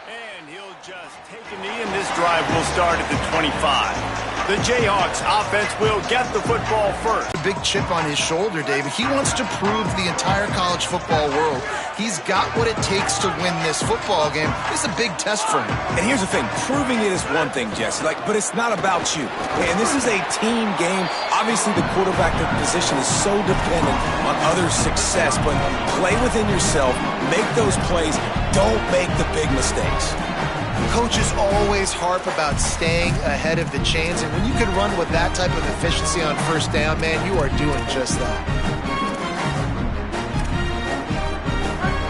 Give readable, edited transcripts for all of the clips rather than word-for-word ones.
And he'll just take a knee, and this drive will start at the 25. The Jayhawks offense will get the football first. A big chip on his shoulder, David. He wants to prove to the entire college football world he's got what it takes to win this football game. It's a big test for him. And here's the thing. Proving it is one thing, Jesse. But it's not about you. And this is a team game. Obviously, the quarterback position is so dependent on others' success. But play within yourself. Make those plays. Don't make the big mistakes. Coaches always harp about staying ahead of the chains, and when you can run with that type of efficiency on first down, man, you are doing just that.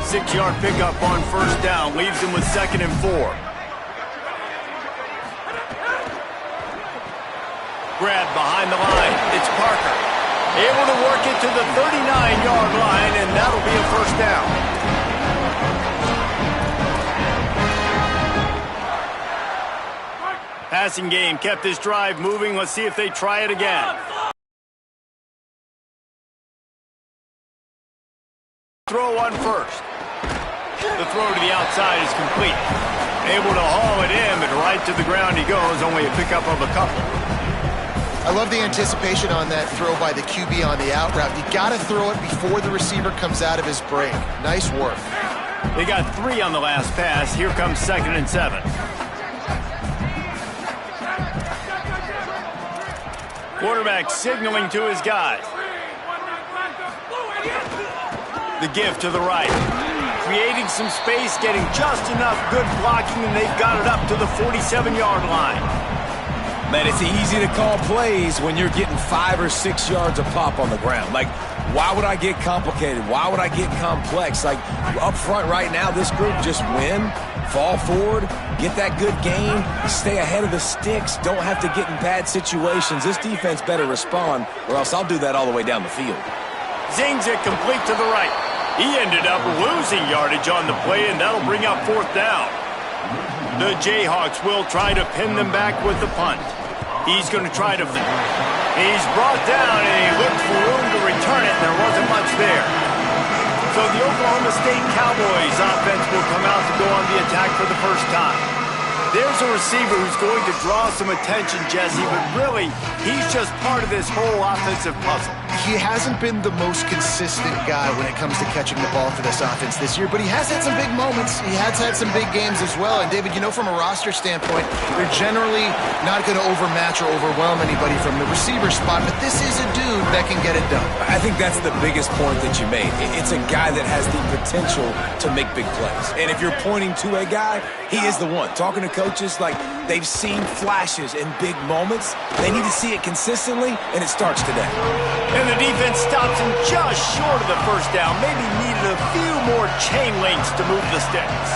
6-yard pickup on first down leaves him with 2nd and 4. Grab behind the line. It's Parker. Able to work it to the 39-yard line, and that'll be a first down. Passing game kept this drive moving. Let's see if they try it again. Throw on first. The throw to the outside is complete. Able to haul it in, but right to the ground he goes. Only a pickup of a couple. I love the anticipation on that throw by the QB on the out route. You got to throw it before the receiver comes out of his break. Nice work. They got 3 on the last pass. Here comes 2nd and 7. Quarterback signaling to his guys. The give to the right. Creating some space, getting just enough good blocking, and they've got it up to the 47-yard line. Man, it's easy to call plays when you're getting 5 or 6 yards a pop on the ground. Why would I get complicated? Why would I get complex? Up front right now, this group just win, fall forward, get that good game, stay ahead of the sticks, don't have to get in bad situations. This defense better respond, or else I'll do that all the way down the field. Zings it complete to the right. He ended up losing yardage on the play, and that'll bring up 4th down. The Jayhawks will try to pin them back with the punt. He's going to try to... He's brought down, and he looked for room to return it, and there wasn't much there. So the Oklahoma State Cowboys offense will come out to go on the attack for the first time. There's a receiver who's going to draw some attention, Jesse, but really, he's just part of this whole offensive puzzle. He hasn't been the most consistent guy when it comes to catching the ball for this offense this year, but he has had some big moments. He has had some big games as well. And, David, from a roster standpoint, they're generally not going to overmatch or overwhelm anybody from the receiver spot, but this is a dude that can get it done. I think that's the biggest point that you made. It's a guy that has the potential to make big plays. And if you're pointing to a guy, he is the one. Talking to coaches, they've seen flashes in big moments. They need to see it consistently, and it starts today. And the defense stops him just short of the first down. Maybe needed a few more chain links to move the sticks.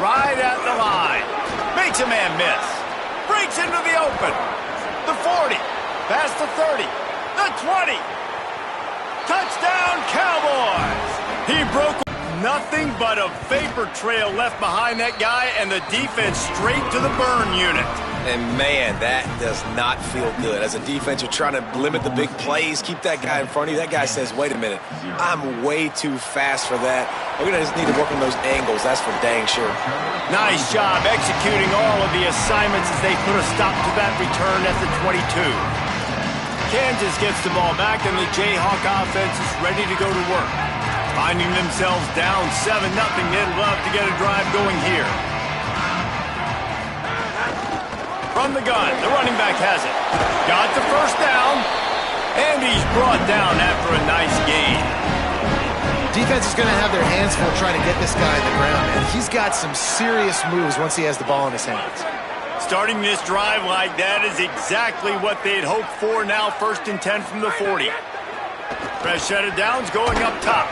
Right at the line. Makes a man miss. Breaks into the open. The 40. Past the 30. The 20. Touchdown, Cowboys. He broke nothing but a vapor trail left behind that guy, and the defense straight to the burn unit. And, man, that does not feel good. As a defense, you're trying to limit the big plays, keep that guy in front of you. That guy says, wait a minute, I'm way too fast for that. We're going to just need to work on those angles. That's for dang sure. Nice job executing all of the assignments as they put a stop to that return at the 22. Kansas gets the ball back, and the Jayhawk offense is ready to go to work. Finding themselves down 7-0, they'd love to get a drive going here. From the gun, the running back has it. Got the first down, and he's brought down after a nice gain. Defense is going to have their hands full trying to get this guy on the ground, and he's got some serious moves once he has the ball in his hands. Starting this drive like that is exactly what they'd hoped for. Now 1st and 10 from the 40. Fresh set of downs going up top.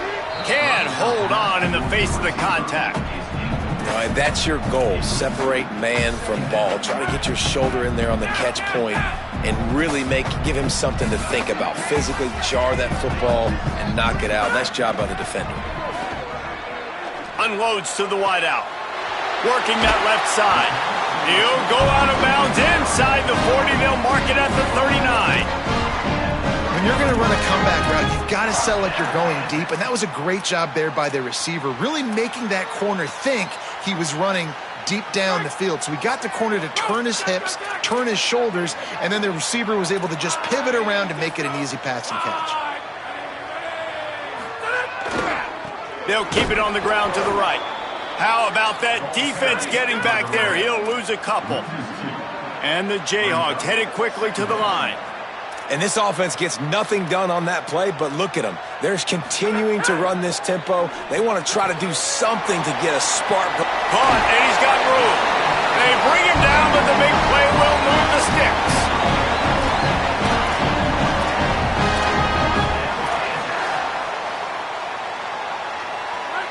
Can hold on in the face of the contact. All right, that's your goal. Separate man from ball. Try to get your shoulder in there on the catch point and really give him something to think about. Physically jar that football and knock it out. Nice job by the defender. Unloads to the wideout. Working that left side. He'll go out of bounds inside the 40. They'll mark it at the 39. When you're going to run a comeback route, you've got to sell like you're going deep, and that was a great job there by the receiver, really making that corner think he was running deep down the field. So he got the corner to turn his hips, turn his shoulders, and then the receiver was able to just pivot around and make it an easy pass and catch. They'll keep it on the ground to the right. How about that defense getting back there? He'll lose a couple. And the Jayhawks headed quickly to the line. And this offense gets nothing done on that play, but look at them. They're continuing to run this tempo. They want to try to do something to get a spark. Punt, and he's got room. They bring him down, but the big play will move the sticks.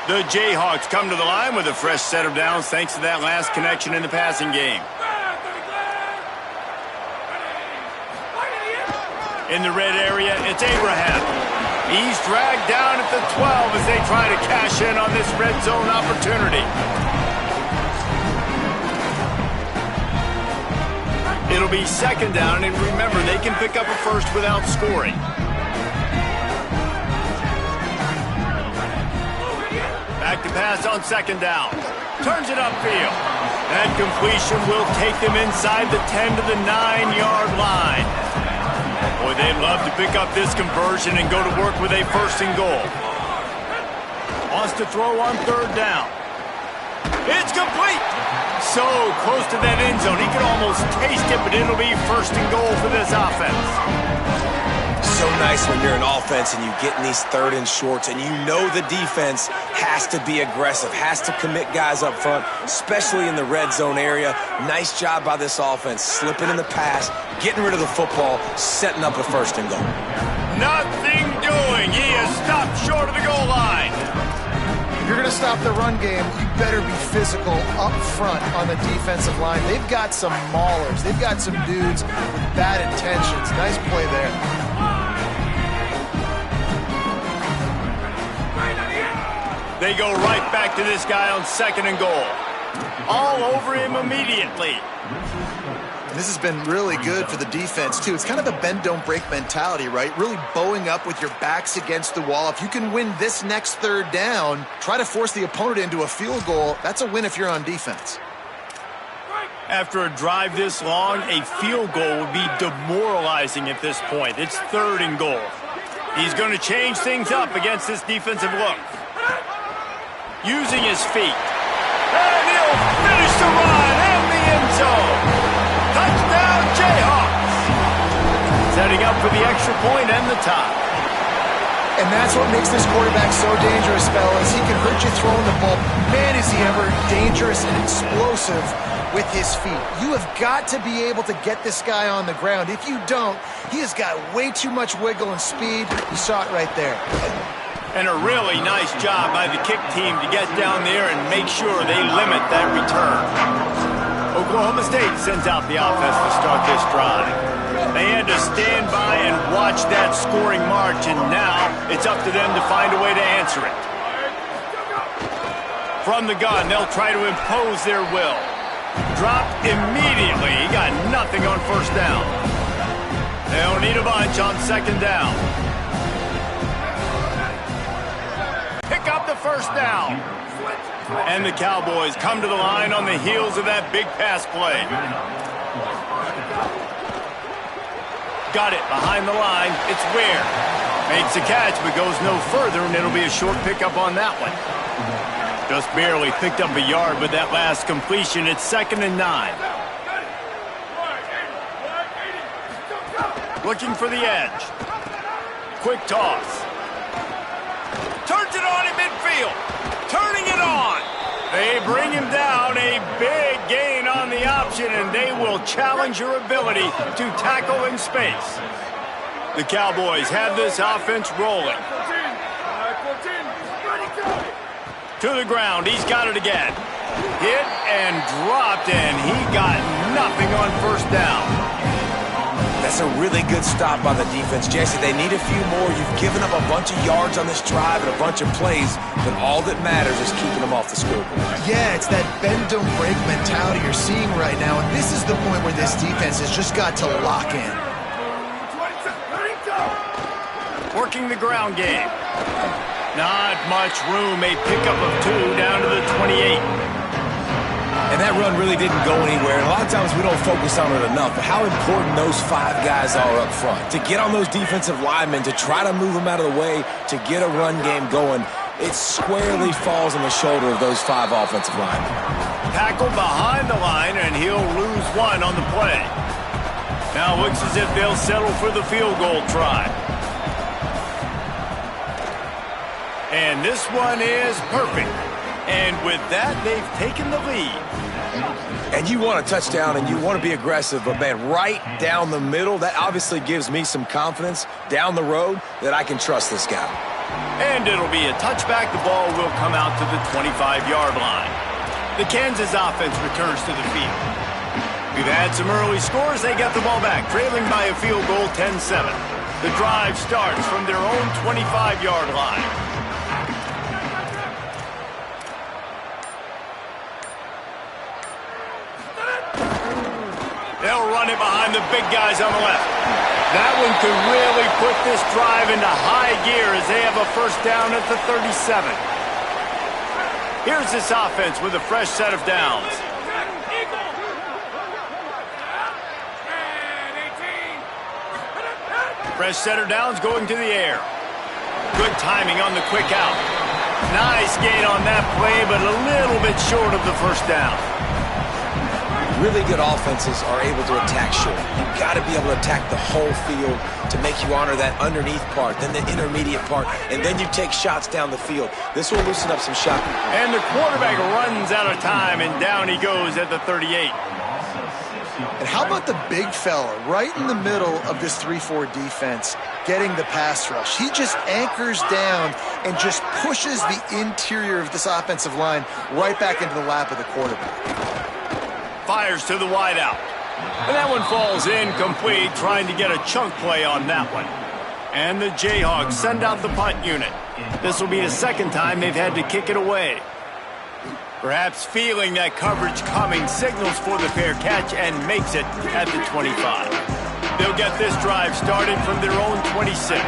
The Jayhawks come to the line with a fresh set of downs thanks to that last connection in the passing game. In the red area, it's Abraham. He's dragged down at the 12 as they try to cash in on this red zone opportunity. It'll be second down, and remember, they can pick up a first without scoring. Back to pass on second down. Turns it upfield. That completion will take them inside the 10 to the 9-yard line. Boy, they'd love to pick up this conversion and go to work with a first and goal. Wants to throw on third down. It's complete. So close to that end zone. He could almost taste it, but it'll be first and goal for this offense. So nice when you're an offense and you get in these third and shorts and you know the defense has to be aggressive, has to commit guys up front, especially in the red zone area. Nice job by this offense, slipping in the pass, getting rid of the football, setting up a first and goal. Nothing doing. He is stopped short of the goal line. If you're going to stop the run game, you better be physical up front on the defensive line. They've got some maulers. They've got some dudes with bad intentions. Nice play there. They go right back to this guy on second and goal. All over him immediately. And this has been really good for the defense, too. It's kind of the bend-don't-break mentality, right? Really bowing up with your backs against the wall. If you can win this next third down, try to force the opponent into a field goal. That's a win if you're on defense. After a drive this long, a field goal would be demoralizing at this point. It's third and goal. He's going to change things up against this defensive look. Using his feet. And he'll finish the run in the end zone. Touchdown, Jayhawks. Setting up for the extra point and the tie. And that's what makes this quarterback so dangerous, fellas. He can hurt you throwing the ball. Man, is he ever dangerous and explosive with his feet. You have got to be able to get this guy on the ground. If you don't, he has got way too much wiggle and speed. You saw it right there. And a really nice job by the kick team to get down there and make sure they limit that return. Oklahoma State sends out the offense to start this drive. They had to stand by and watch that scoring march, and now it's up to them to find a way to answer it. From the gun, they'll try to impose their will. Dropped immediately. He got nothing on first down. They'll need a bunch on second down. Pick up the first down. And the Cowboys come to the line on the heels of that big pass play. Got it behind the line. It's Ware. Makes the catch but goes no further, and it'll be a short pickup on that one. Just barely picked up a yard with that last completion. It's 2nd and 9. Looking for the edge. Quick toss. Turns it on in midfield. Turning it on. They bring him down. A big gain on the option, and they will challenge your ability to tackle in space. The Cowboys have this offense rolling. To the ground. He's got it again. Hit and dropped, and he got nothing on first down. That's a really good stop by the defense, Jesse. They need a few more. You've given up a bunch of yards on this drive and a bunch of plays, but all that matters is keeping them off the scoreboard. Yeah, it's that bend-don't-break mentality you're seeing right now, and this is the point where this defense has just got to lock in. Working the ground game. Not much room. A pickup of 2 down to the 28. And that run really didn't go anywhere. And a lot of times we don't focus on it enough. But how important those 5 guys are up front. To get on those defensive linemen, to try to move them out of the way, to get a run game going, it squarely falls on the shoulder of those 5 offensive linemen. Tackled behind the line, and he'll lose 1 on the play. Now it looks as if they'll settle for the field goal try. And this one is perfect. And with that, they've taken the lead. And you want a touchdown and you want to be aggressive, but man, right down the middle, that obviously gives me some confidence down the road that I can trust this guy. And it'll be a touchback. The ball will come out to the 25-yard line. The Kansas offense returns to the field. We've had some early scores. They got the ball back, trailing by a field goal 10-7. The drive starts from their own 25-yard line. They'll run it behind the big guys on the left. That one could really put this drive into high gear as they have a first down at the 37. Here's this offense with a fresh set of downs. Fresh set of downs going to the air. Good timing on the quick out. Nice gain on that play, but a little bit short of the first down. Really good offenses are able to attack short. You've got to be able to attack the whole field to make you honor that underneath part, then the intermediate part, and then you take shots down the field. This will loosen up some shot. And the quarterback runs out of time, and down he goes at the 38. And how about the big fella right in the middle of this 3-4 defense getting the pass rush? He just anchors down and just pushes the interior of this offensive line right back into the lap of the quarterback. Fires to the wideout. And that one falls incomplete, trying to get a chunk play on that one. And the Jayhawks send out the punt unit. This will be the second time they've had to kick it away. Perhaps feeling that coverage coming, signals for the fair catch and makes it at the 25. They'll get this drive started from their own 26.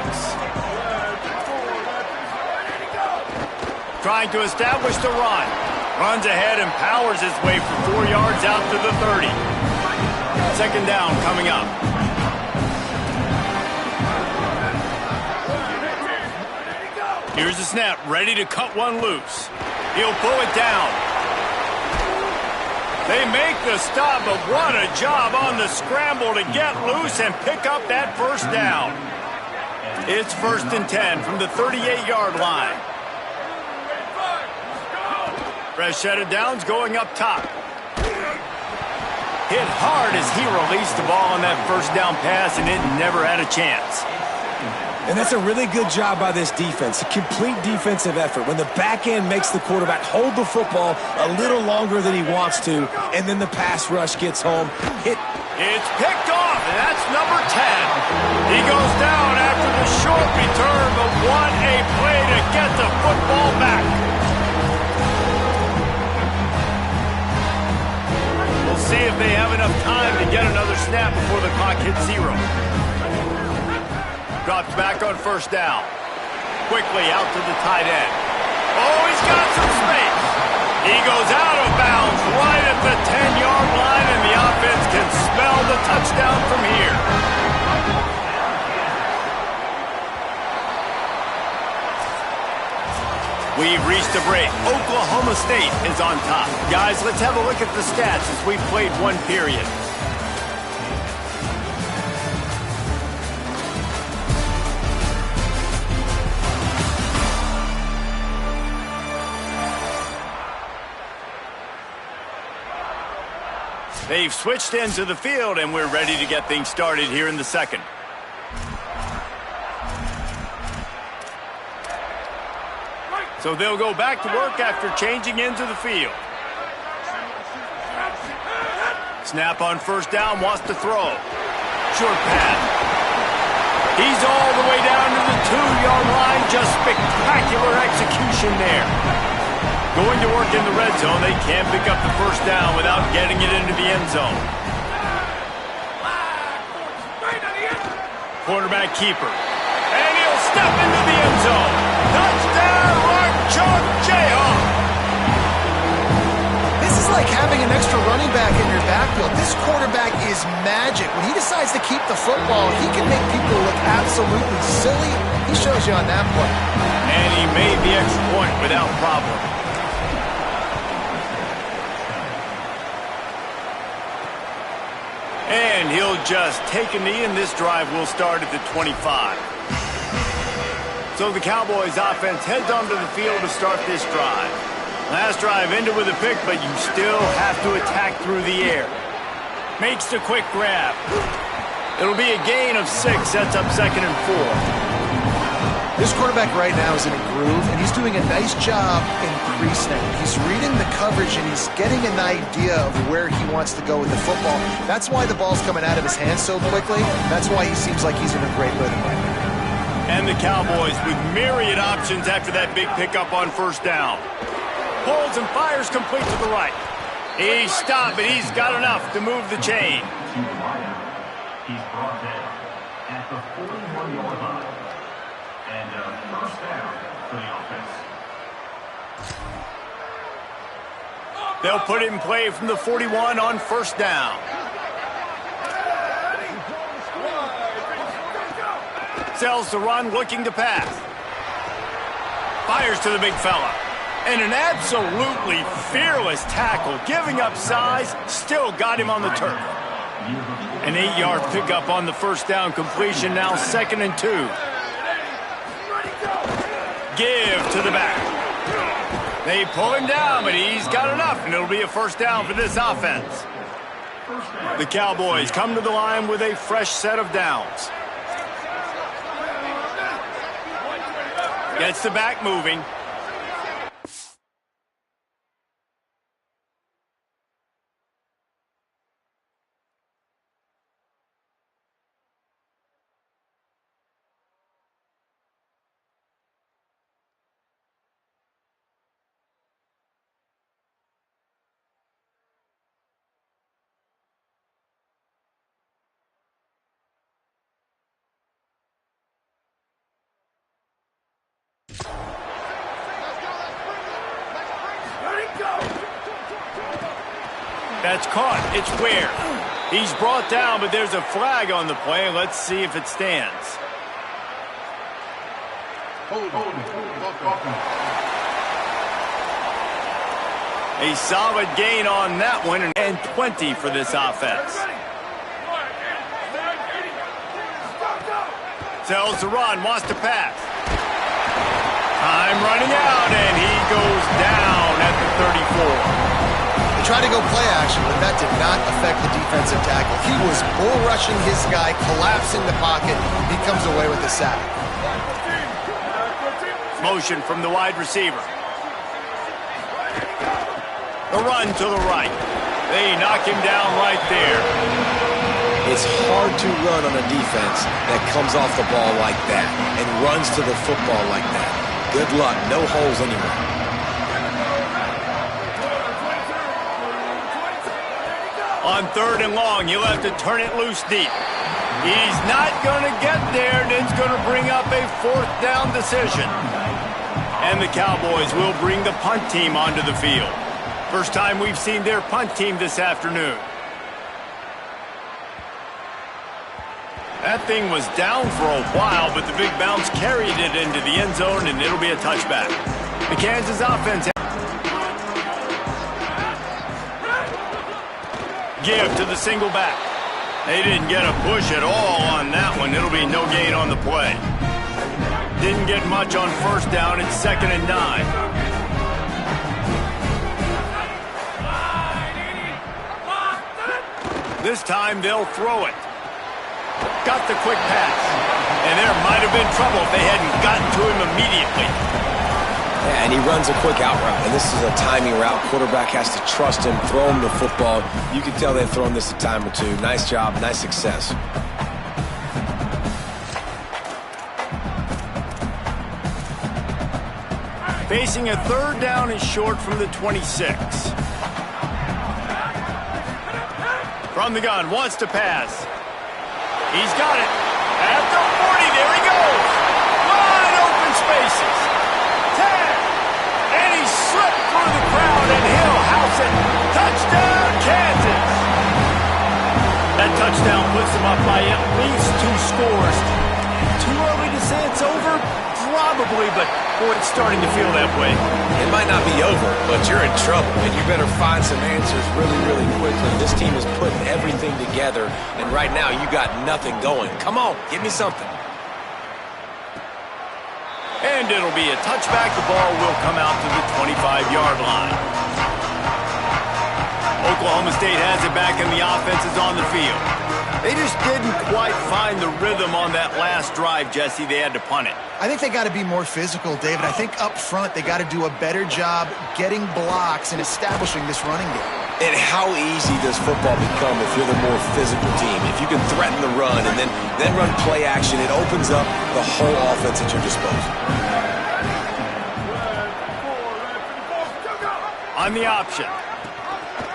Trying to establish the run. Runs ahead and powers his way for 4 yards out to the 30. Second down coming up. Here's the snap, ready to cut one loose. He'll pull it down. They make the stop, but what a job on the scramble to get loose and pick up that first down. It's 1st and 10 from the 38-yard line. Fresh set of downs going up top. Hit hard as he released the ball on that first down pass, and it never had a chance. And that's a really good job by this defense, a complete defensive effort. When the back end makes the quarterback hold the football a little longer than he wants to, and then the pass rush gets home. It's picked off, and that's number 10. He goes down after the short return, but what a play to get the football back. We'll see if they have enough time to get another snap before the clock hits 0. Drops back on first down. Quickly out to the tight end. Oh, he's got some space. He goes out of bounds right at the 10-yard line, and the offense can smell the touchdown from here. We've reached a break. Oklahoma State is on top. Guys, let's have a look at the stats as we've played one period. They've switched into the field, and we're ready to get things started here in the second. So they'll go back to work after changing into the field. Snap on first down, wants to throw. Short pass. He's all the way down to the 2-yard line. Just spectacular execution there. Going to work in the red zone, they can't pick up the first down without getting it into the end zone. Quarterback keeper. And he'll step into the end zone. Touchdown, Rock Chalk Jayhawk. This is like having an extra running back in your backfield. This quarterback is magic. When he decides to keep the football, he can make people look absolutely silly. He shows you on that play. And he made the extra point without problem. And he'll just take a knee, and this drive will start at the 25. So the Cowboys offense heads onto the field to start this drive. Last drive ended with a pick, but you still have to attack through the air. Makes the quick grab. It'll be a gain of 6, sets up 2nd and 4. This quarterback right now is in a groove, and he's doing a nice job in pre-snap. He's reading the coverage, and he's getting an idea of where he wants to go with the football. That's why the ball's coming out of his hands so quickly. That's why he seems like he's in a great rhythm right now. And the Cowboys with myriad options after that big pickup on first down. Pulls and fires complete to the right. He's stopped, but he's got enough to move the chain. He's brought down at the 41-yard line. And first down for the offense. They'll put it in play from the 41 on first down. Sells the run, looking to pass. Fires to the big fella. And an absolutely fearless tackle, giving up size, still got him on the turf. An 8-yard pickup on the first down completion, now 2nd and 2. Give to the back. They pull him down, but he's got enough, and it'll be a first down for this offense. The Cowboys come to the line with a fresh set of downs. Gets the back moving. That's caught. It's Ware. He's brought down, but there's a flag on the play. Let's see if it stands. A solid gain on that one, and 20 for this offense. Sells the run, wants to pass. Time running out, and he goes down at the 34. Tried to go play action, but that did not affect the defensive tackle. He was bull rushing his guy, collapsing the pocket. He comes away with the sack. Motion from the wide receiver. The run to the right. They knock him down right there. It's hard to run on a defense that comes off the ball like that and runs to the football like that. Good luck. No holes anywhere. On 3rd and long, he'll have to turn it loose deep. He's not going to get there, and it's going to bring up a 4th down decision. And the Cowboys will bring the punt team onto the field. First time we've seen their punt team this afternoon. That thing was down for a while, but the big bounce carried it into the end zone, and it'll be a touchback. The Kansas offense. Give to the single back. They didn't get a push at all on that one. It'll be no gain on the play. Didn't get much on first down. It's 2nd and 9. This time they'll throw it. Got the quick pass. And there might have been trouble if they hadn't gotten to him immediately. Yeah, and he runs a quick out route, and this is a timing route. Quarterback has to trust him, throw him the football. You can tell they've thrown this a time or two. Nice job, nice success. Facing a 3rd down and short from the 26. From the gun, wants to pass. He's got it. At the 40, there he goes. spaces. 10. And he slipped through the crowd, and he'll house it. Touchdown, Kansas. That touchdown puts them up by at least 2 scores. Too early to say it's over? Probably, but boy, it's starting to feel that way. It might not be over, but you're in trouble, and you better find some answers really, really quickly. This team is putting everything together, and right now you got nothing going. Come on, give me something. And it'll be a touchback. The ball will come out to the 25-yard line. Oklahoma State has it back, and the offense is on the field. They just didn't quite find the rhythm on that last drive, Jesse. They had to punt it. I think they got to be more physical, David. I think up front they got to do a better job getting blocks and establishing this running game. And how easy does football become if you're the more physical team? If you can threaten the run and then run play action, it opens up the whole offense at your disposal. On the option.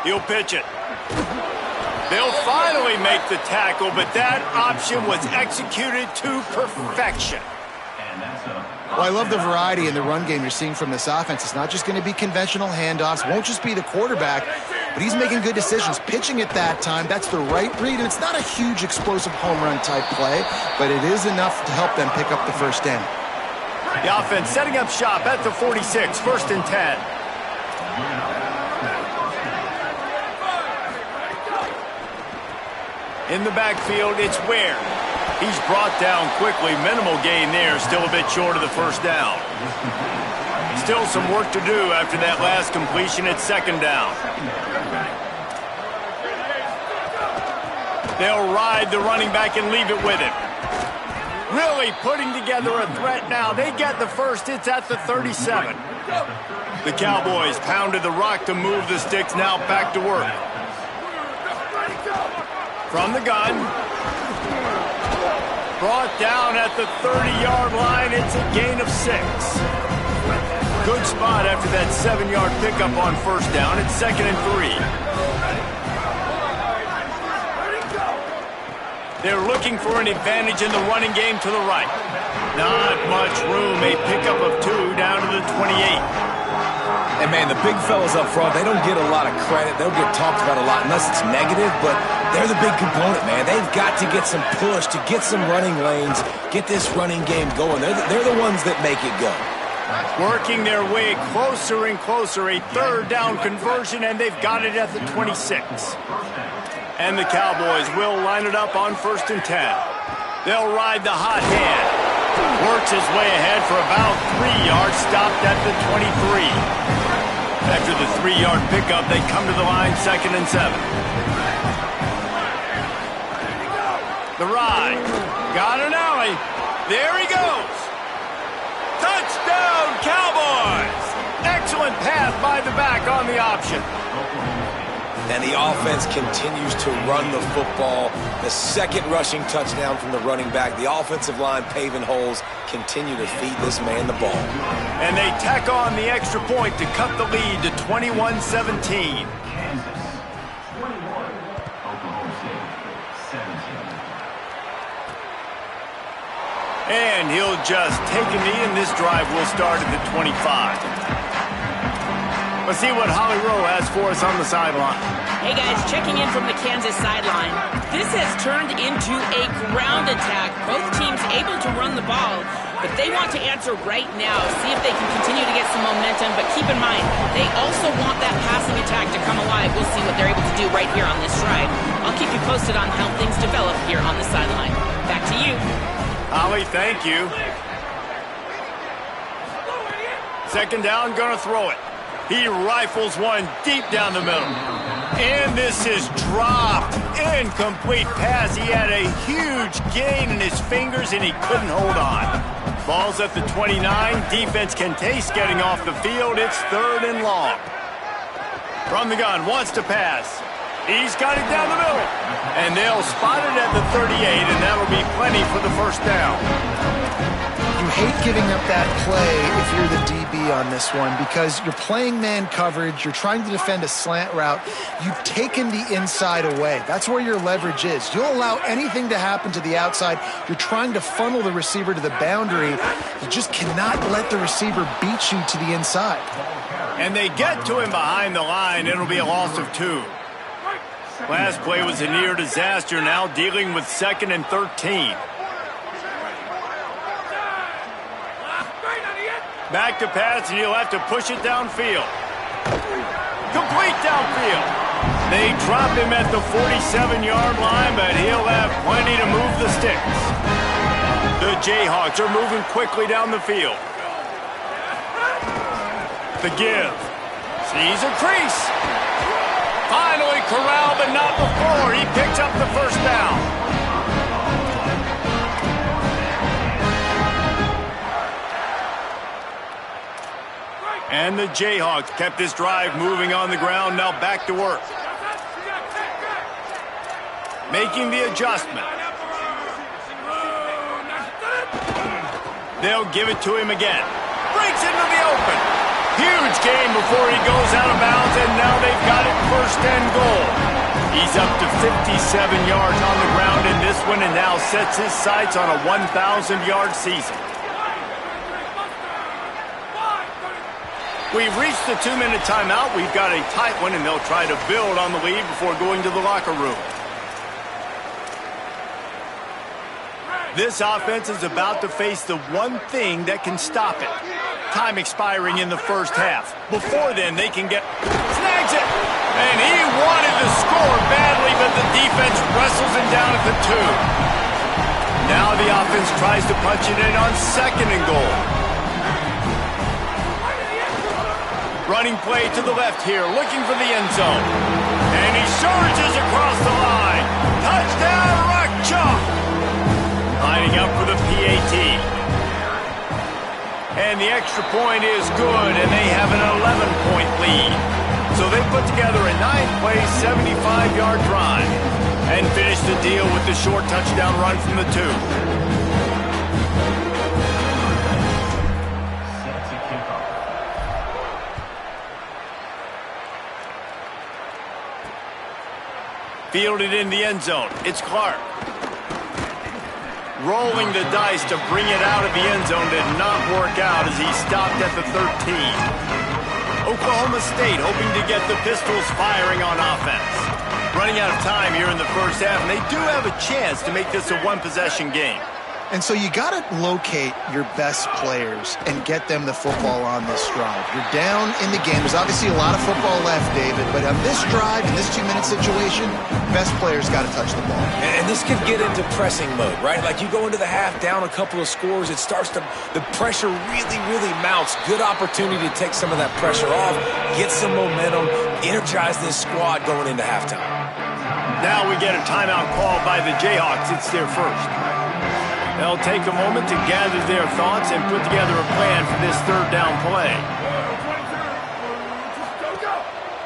He'll pitch it. They'll finally make the tackle, but that option was executed to perfection. Well, I love the variety in the run game you're seeing from this offense. It's not just going to be conventional handoffs. Won't just be the quarterback, but he's making good decisions. Pitching at that time, that's the right read. And it's not a huge explosive home run type play, but it is enough to help them pick up the first down. The offense setting up shop at the 46, 1st and 10. In the backfield, it's Ware. He's brought down quickly. Minimal gain there. Still a bit short of the first down. Still some work to do after that last completion at 2nd down. They'll ride the running back and leave it with him. Really putting together a threat now. They get the first. It's at the 37. The Cowboys pounded the rock to move the sticks. Now back to work. From the gun. Brought down at the 30-yard line. It's a gain of 6. Good spot after that 7-yard pickup on 1st down. It's 2nd and 3. They're looking for an advantage in the running game to the right. Not much room. A pickup of 2 down to the 28. And, man, the big fellas up front, they don't get a lot of credit. They'll get talked about a lot unless it's negative, but they're the big component, man. They've got to get some push, to get some running lanes, get this running game going. They're the ones that make it go. Working their way closer and closer. A 3rd down conversion, and they've got it at the 26. And the Cowboys will line it up on 1st and 10. They'll ride the hot hand. Works his way ahead for about 3 yards, stopped at the 23. After the 3-yard pickup, they come to the line, 2nd and 7. The ride. Got an alley. There he goes. Touchdown, Cowboys! Excellent pass by the back on the option. And the offense continues to run the football. The 2nd rushing touchdown from the running back. The offensive line paving holes, continue to feed this man the ball. And they tack on the extra point to cut the lead to 21-17. And he'll just take a knee, and this drive will start at the 25. Let's see what Holly Rowe has for us on the sideline. Hey guys, checking in from the Kansas sideline. This has turned into a ground attack. Both teams able to run the ball, but they want to answer right now, see if they can continue to get some momentum. But keep in mind, they also want that passing attack to come alive. We'll see what they're able to do right here on this drive. I'll keep you posted on how things develop here on the sideline. Back to you. Holly, thank you. 2nd down, gonna throw it. He rifles one deep down the middle. And this is dropped. Incomplete pass. He had a huge gain in his fingers, and he couldn't hold on. Ball's at the 29. Defense can taste getting off the field. It's 3rd and long. From the gun, wants to pass. He's got it down the middle. And they'll spot it at the 38, and that'll be plenty for the 1st down. You hate giving up that play if you're the DB on this one because you're playing man coverage, you're trying to defend a slant route, you've taken the inside away. That's where your leverage is. You'll allow anything to happen to the outside. You're trying to funnel the receiver to the boundary. You just cannot let the receiver beat you to the inside. And they get to him behind the line. It'll be a loss of 2. Last play was a near disaster, now dealing with 2nd and 13. Back to pass, and he'll have to push it downfield. Complete downfield. They drop him at the 47-yard line, but he'll have plenty to move the sticks. The Jayhawks are moving quickly down the field. The give. Sees a crease. Finally corralled, but not before. He picks up the first down. And the Jayhawks kept this drive moving on the ground, now back to work. Making the adjustment. They'll give it to him again. Breaks into the open. Huge gain before he goes out of bounds, and now they've got it 1st and goal. He's up to 57 yards on the ground in this one and now sets his sights on a 1,000-yard season. We've reached the 2-minute timeout. We've got a tight one, and they'll try to build on the lead before going to the locker room. This offense is about to face the one thing that can stop it. Time expiring in the first half. Before then, they can get... Snags it! And he wanted to score badly, but the defense wrestles him down at the 2. Now the offense tries to punch it in on 2nd and goal. Running play to the left here, looking for the end zone. And he surges across the line. Touchdown, Rock Chalk! Lining up for the PAT. And the extra point is good, and they have an 11-point lead. So they put together a 9-play, 75-yard drive and finish the deal with the short touchdown run from the 2. Fielded in the end zone. It's Clark. Rolling the dice to bring it out of the end zone did not work out as he stopped at the 13. Oklahoma State hoping to get the Pistols firing on offense. Running out of time here in the first half, and they do have a chance to make this a one-possession game. And so you got to locate your best players and get them the football on this drive. You're down in the game. There's obviously a lot of football left, David, but on this drive, in this 2-minute situation, best players got to touch the ball. And this could get into pressing mode, right? Like you go into the half down a couple of scores, it starts to, the pressure really mounts. Good opportunity to take some of that pressure off, get some momentum, energize this squad going into halftime. Now we get a timeout call by the Jayhawks. It's their first. They'll take a moment to gather their thoughts and put together a plan for this 3rd down play.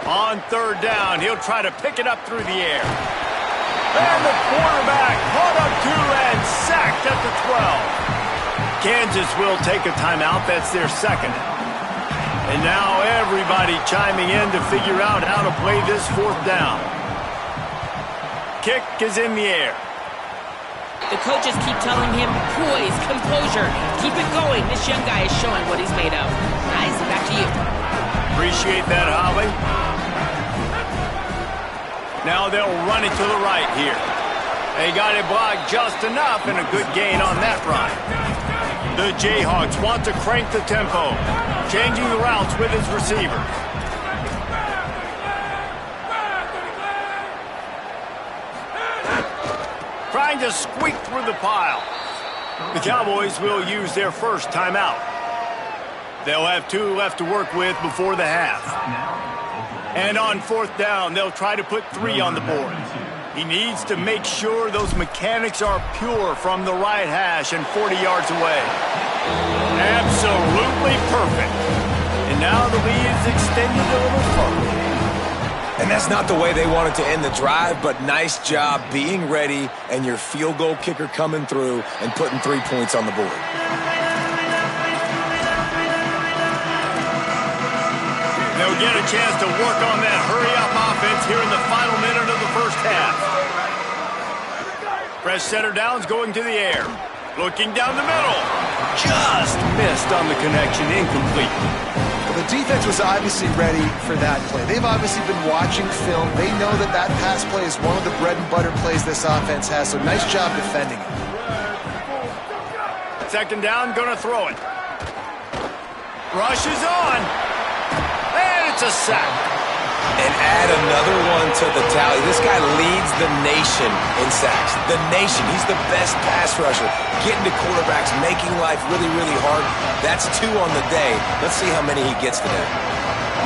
On 3rd down, he'll try to pick it up through the air. And the quarterback caught up to and sacked at the 12. Kansas will take a timeout. That's their 2nd. And now everybody chiming in to figure out how to play this 4th down. Kick is in the air. The coaches keep telling him, poise, composure, keep it going. This young guy is showing what he's made of. Guys, back to you. Appreciate that, Holly. Now they'll run it to the right here. They got it blocked just enough and a good gain on that run. The Jayhawks want to crank the tempo, changing the routes with his receivers. Trying to squeak through the pile. The Cowboys will use their first timeout. They'll have 2 left to work with before the half. And on 4th down, they'll try to put 3 on the board. He needs to make sure those mechanics are pure from the right hash and 40 yards away. Absolutely perfect. And now the lead is extended a little further. And that's not the way they wanted to end the drive, but nice job being ready and your field goal kicker coming through and putting 3 points on the board. get a chance to work on that hurry-up offense here in the final minute of the first half. Fresh setter down's going to the air. Looking down the middle. Just missed on the connection. Incomplete. Well, the defense was obviously ready for that play. They've obviously been watching film. They know that that pass play is one of the bread and butter plays this offense has, so nice job defending it. Second down, gonna throw it. Rush is on. And it's a sack. And add another one to the tally. This guy leads the nation in sacks. The nation. He's the best pass rusher. Getting to quarterbacks, making life really, really hard. That's 2 on the day. Let's see how many he gets today.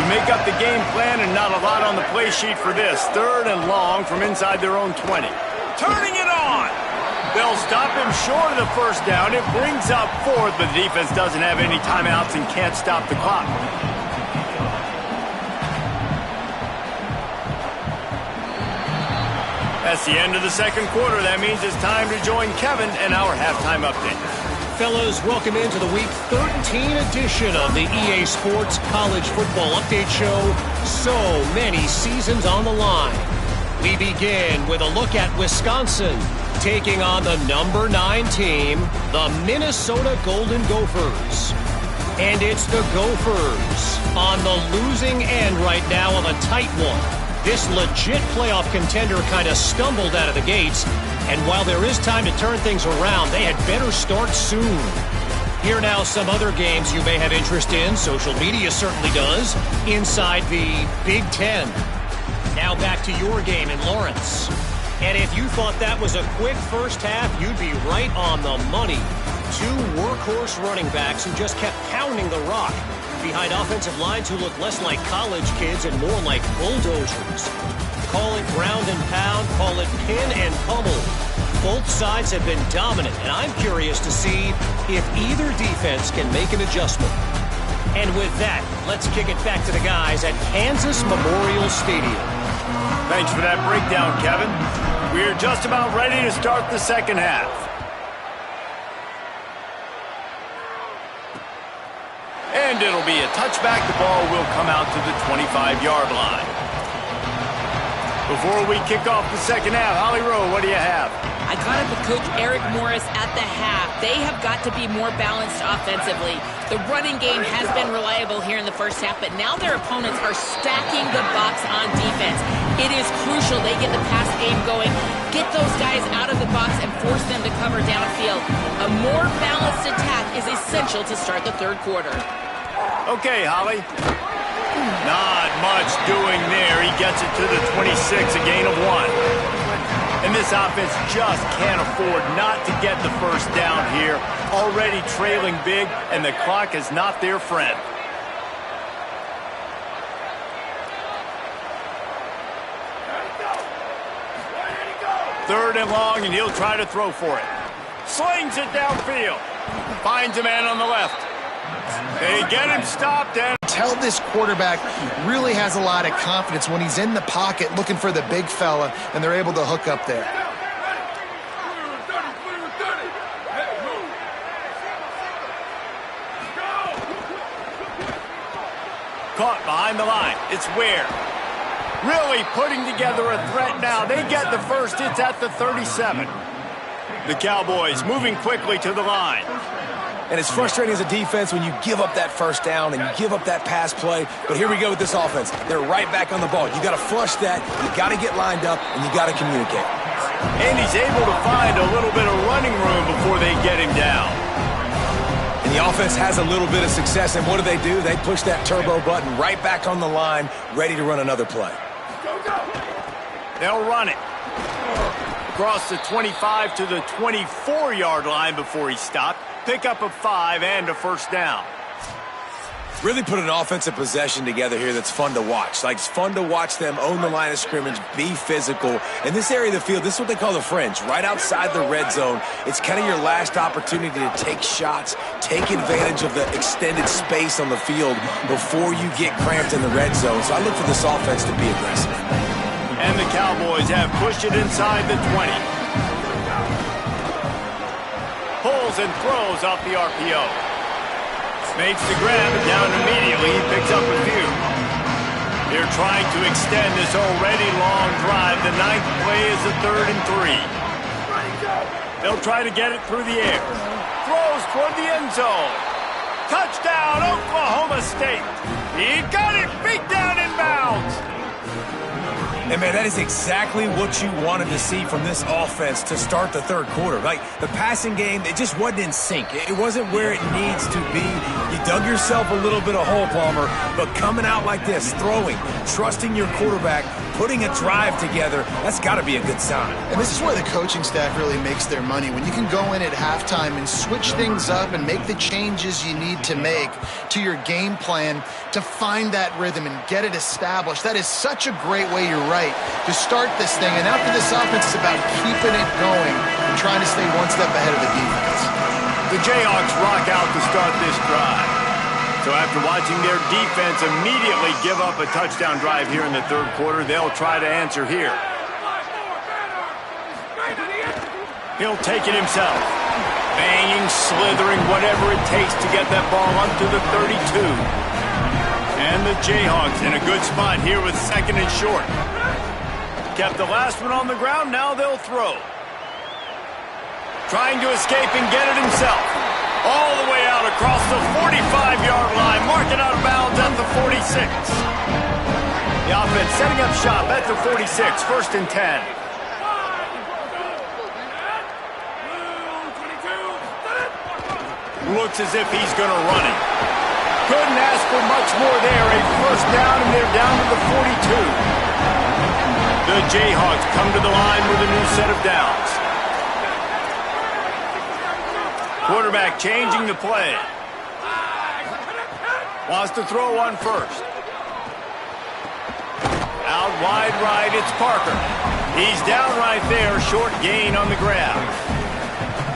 You make up the game plan and not a lot on the play sheet for this. 3rd and long from inside their own 20. Turning it on. They'll stop him short of the first down. It brings up 4th, but the defense doesn't have any timeouts and can't stop the clock. That's the end of the second quarter. That means it's time to join Kevin and our halftime update. Fellas, welcome into the Week 13 edition of the EA Sports College Football Update Show. So many seasons on the line. We begin with a look at Wisconsin taking on the number 9 team, the Minnesota Golden Gophers. And it's the Gophers on the losing end right now of a tight one. This legit playoff contender kind of stumbled out of the gates, and while there is time to turn things around, they had better start soon. Here now some other games you may have interest in. Social media certainly does. Inside the Big Ten. Now back to your game in Lawrence. And if you thought that was a quick first half, you'd be right on the money. 2 workhorse running backs who just kept pounding the rock behind offensive lines who look less like college kids and more like bulldozers. Call it ground and pound, call it pin and pummel. Both sides have been dominant, and I'm curious to see if either defense can make an adjustment. And with that, let's kick it back to the guys at Kansas Memorial Stadium. Thanks for that breakdown, Kevin. We're just about ready to start the second half. And it'll be a touchback. The ball will come out to the 25-yard line. Before we kick off the second half, Holly Rowe, what do you have? I caught up with Coach Eric Morris at the half. They have got to be more balanced offensively. The running game has been reliable here in the first half, but now their opponents are stacking the box on defense. It is crucial they get the pass game going, get those guys out of the box, and force them to cover downfield. A more balanced attack is essential to start the third quarter. Okay, Holly. Not much doing there. He gets it to the 26, a gain of 1. And this offense just can't afford not to get the first down here. Already trailing big, and the clock is not their friend. Third and long, and he'll try to throw for it. Slings it downfield. Finds a man on the left. They get him stopped. And Tell this quarterback really has a lot of confidence when he's in the pocket looking for the big fella, and they're able to hook up there. Caught behind the line. It's Ware. Really putting together a threat now. They get the first. It's at the 37. The Cowboys moving quickly to the line. And it's frustrating as a defense when you give up that first down and you give up that pass play. But here we go with this offense. They're right back on the ball. You got to flush that. You got to get lined up, and you got to communicate. And he's able to find a little bit of running room before they get him down. And the offense has a little bit of success, and what do? They push that turbo button right back on the line, ready to run another play. They'll run it. Across the 25 to the 24-yard line before he stopped. Pick up a 5 and a first down. Really put an offensive possession together here that's fun to watch. Like, it's fun to watch them own the line of scrimmage, be physical. In this area of the field, this is what they call the fringe, right outside the red zone. It's kind of your last opportunity to take shots, take advantage of the extended space on the field before you get cramped in the red zone. So I look for this offense to be aggressive. And the Cowboys have pushed it inside the 20. Pulls and throws off the RPO. Makes the grab, and down immediately. He picks up a few. They're trying to extend this already long drive. The ninth play is a 3rd and 3. They'll try to get it through the air. Throws toward the end zone. Touchdown, Oklahoma State. He got it, beat down inbounds. And, man, that is exactly what you wanted to see from this offense to start the third quarter. Like, the passing game, it just wasn't in sync. It wasn't where it needs to be. You dug yourself a little bit of hole, Palmer, but coming out like this, throwing, trusting your quarterback, putting a drive together, that's got to be a good sign. And this is where the coaching staff really makes their money. When you can go in at halftime and switch things up and make the changes you need to make to your game plan to find that rhythm and get it established. That is such a great way, you're right, to start this thing. And after this offense is about keeping it going and trying to stay one step ahead of the defense. The Jayhawks rock out to start this drive. So after watching their defense immediately give up a touchdown drive here in the third quarter, they'll try to answer here. He'll take it himself. Banging, slithering, whatever it takes to get that ball up to the 32. And the Jayhawks in a good spot here with 2nd and short. Kept the last one on the ground, now they'll throw. Trying to escape and get it himself. All the way out across the 45-yard line, marking out of bounds at the 46. The offense setting up shop at the 46, 1st and 10. Looks as if he's going to run it. Couldn't ask for much more there. A 1st down, and they're down to the 42. The Jayhawks come to the line with a new set of downs. Quarterback changing the play. Wants to throw on 1st. Out wide right, it's Parker. He's down right there, short gain on the grab.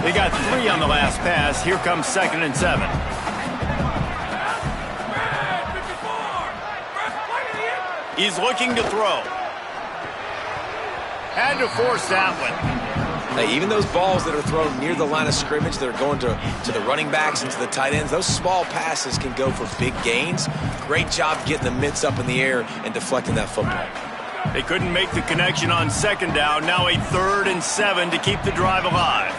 They got 3 on the last pass. Here comes 2nd and 7. He's looking to throw. Had to force that one. Hey, even those balls that are thrown near the line of scrimmage that are going to the running backs and to the tight ends, those small passes can go for big gains. Great job getting the mitts up in the air and deflecting that football. They couldn't make the connection on 2nd down. Now a 3rd and 7 to keep the drive alive.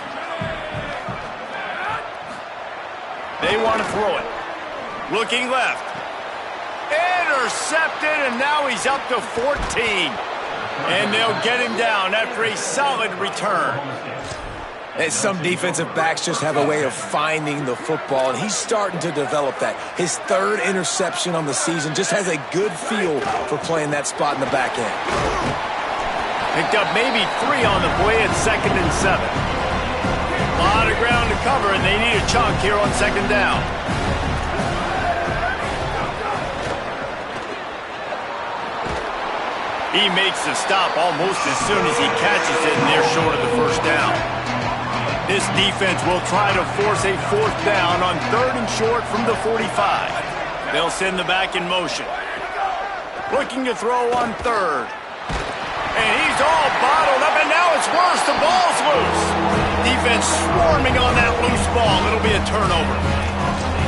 They want to throw it. Looking left. Intercepted, and now he's up to 14. And they'll get him down after a solid return. And some defensive backs just have a way of finding the football, and he's starting to develop that. His 3rd interception on the season, just has a good feel for playing that spot in the back end. Picked up maybe 3 on the play at 2nd and 7. A lot of ground to cover, and they need a chunk here on 2nd down. He makes the stop almost as soon as he catches it, and they're short of the 1st down. This defense will try to force a 4th down on 3rd and short from the 45. They'll send the back in motion. Looking to throw on 3rd. And he's all bottled up, and now it's worse. The ball's loose. Defense swarming on that loose ball. It'll be a turnover.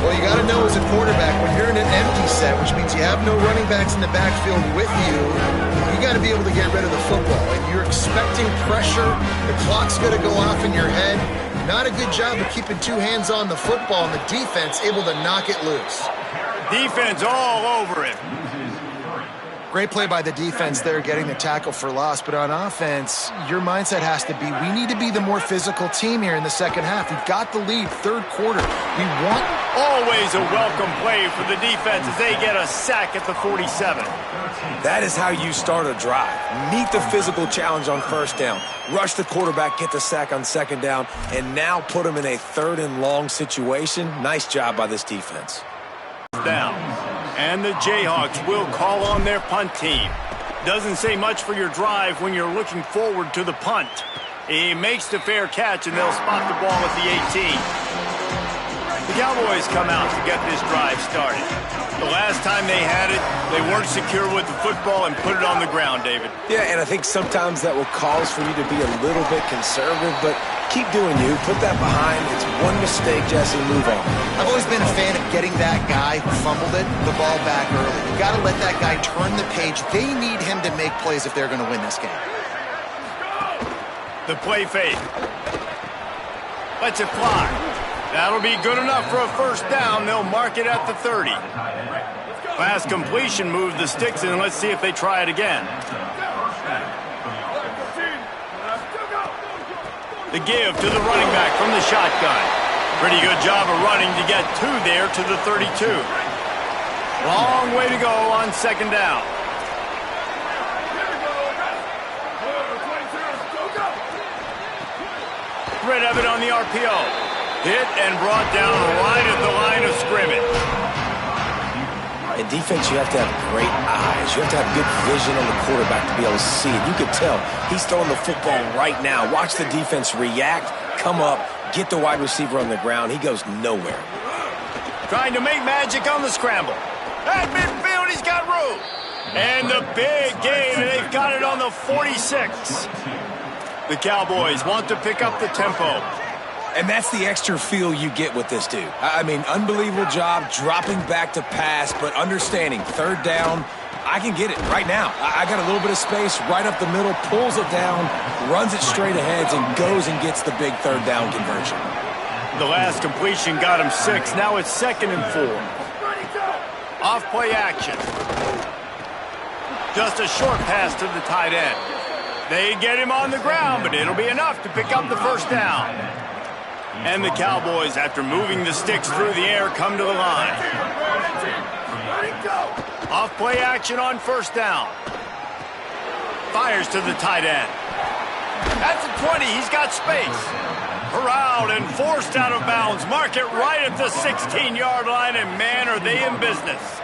Well, you got to know as a quarterback, when you're in an empty set, which means you have no running backs in the backfield with you, you got to be able to get rid of the football. And you're expecting pressure. The clock's going to go off in your head. Not a good job of keeping 2 hands on the football, and the defense able to knock it loose. Defense all over it. Great play by the defense there, getting the tackle for loss. But on offense, your mindset has to be, we need to be the more physical team here in the 2nd half. We've got the lead, 3rd quarter. We want... Always a welcome play for the defense as they get a sack at the 47. That is how you start a drive. Meet the physical challenge on 1st down. Rush the quarterback, get the sack on 2nd down, and now put him in a 3rd and long situation. Nice job by this defense. Down. And the Jayhawks will call on their punt team. Doesn't say much for your drive when you're looking forward to the punt. He makes the fair catch, and they'll spot the ball at the 18. The Cowboys come out to get this drive started. The last time they had it, they weren't secure with the football and put it on the ground, David. Yeah, and I think sometimes that will cause for you to be a little bit conservative, but keep doing you. Put that behind. It's one mistake, Jesse, move on. I've always been a fan of getting that guy who fumbled it, the ball back early. You got to let that guy turn the page. They need him to make plays if they're going to win this game. The play fake. Lets it fly. That'll be good enough for a first down. They'll mark it at the 30. Pass completion moved the sticks in. Let's see if they try it again. The give to the running back from the shotgun. Pretty good job of running to get two there to the 32. Long way to go on second down. Rid of it on the RPO. Hit and brought down right at the line of scrimmage. In defense, you have to have great eyes. You have to have good vision on the quarterback to be able to see it. You can tell he's throwing the football right now. Watch the defense react, come up, get the wide receiver on the ground. He goes nowhere. Trying to make magic on the scramble. At midfield, he's got room. And the big gain, and they've got it on the 46. The Cowboys want to pick up the tempo. And that's the extra feel you get with this dude. I mean, unbelievable job dropping back to pass, but understanding third down, I can get it right now. I got a little bit of space right up the middle, pulls it down, runs it straight ahead, and goes and gets the big third down conversion. The last completion got him 6. Now it's 2nd and 4. Off play action. Just a short pass to the tight end. They get him on the ground, but it'll be enough to pick up the first down. And the Cowboys, after moving the sticks through the air, come to the line. Off play action on first down. Fires to the tight end. At the 20, he's got space. Corralled and forced out of bounds. Mark it right at the 16-yard line, and man, are they in business.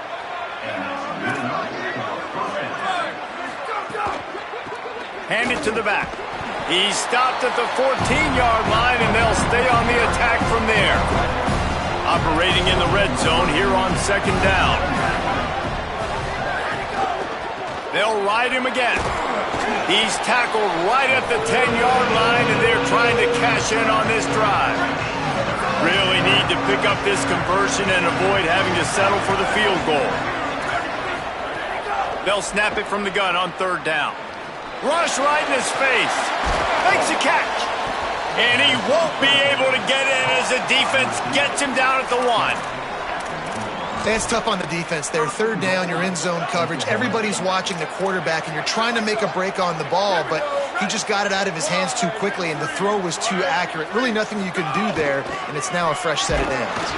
Hand it to the back. He's stopped at the 14-yard line, and they'll stay on the attack from there. Operating in the red zone here on second down. They'll ride him again. He's tackled right at the 10-yard line, and they're trying to cash in on this drive. Really need to pick up this conversion and avoid having to settle for the field goal. They'll snap it from the gun on third down. Rush right in his face. Makes a catch. And he won't be able to get in as the defense gets him down at the 1. That's tough on the defense there. Third down, you're in zone coverage. Everybody's watching the quarterback, and you're trying to make a break on the ball, but he just got it out of his hands too quickly, and the throw was too accurate. Really nothing you can do there, and it's now a fresh set of downs.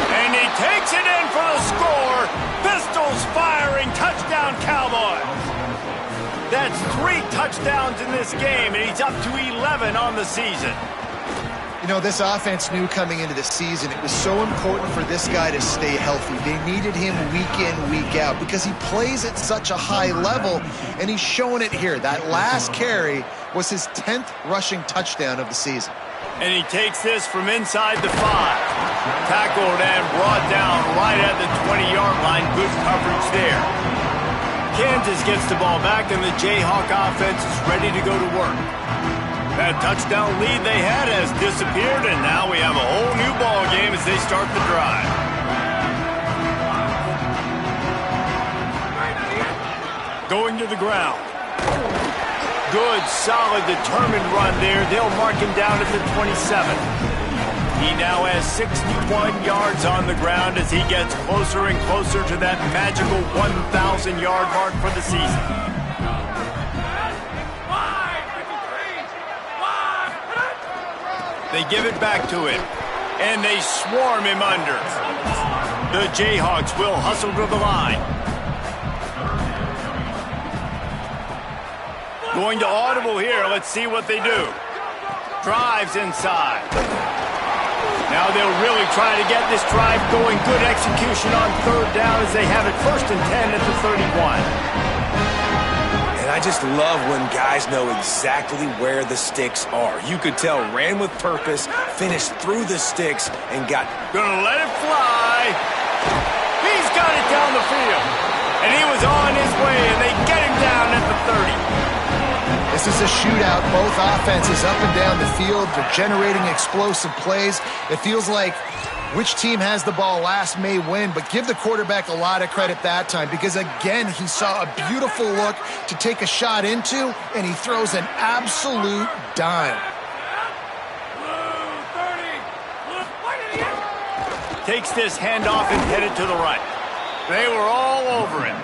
And he takes it in for the score. Pistols firing. Touchdown, Cowboys. That's 3 touchdowns in this game, and he's up to 11 on the season. You know, this offense knew coming into the season it was so important for this guy to stay healthy. They needed him week in, week out because he plays at such a high level, and he's showing it here. That last carry was his 10th rushing touchdown of the season. And he takes this from inside the 5. Tackled and brought down right at the 20-yard line. Good coverage there. Kansas gets the ball back, and the Jayhawk offense is ready to go to work. That touchdown lead they had has disappeared, and now we have a whole new ball game as they start the drive. Going to the ground. Good, solid, determined run there. They'll mark him down at the 27. He now has 61 yards on the ground as he gets closer and closer to that magical 1,000-yard mark for the season. They give it back to him, and they swarm him under. The Jayhawks will hustle to the line. Going to audible here. Let's see what they do. Drives inside. Now they'll really try to get this drive going. Good execution on third down as they have it 1st and 10 at the 31. And I just love when guys know exactly where the sticks are. You could tell ran with purpose, finished through the sticks, and got... Gonna let it fly. He's got it down the field. And he was on his way, and they get him down at the 30. This is a shootout. Both offenses up and down the field. They're generating explosive plays. It feels like which team has the ball last may win, but give the quarterback a lot of credit that time because, again, he saw a beautiful look to take a shot into, and he throws an absolute dime. Takes this handoff and headed to the right. They were all over him.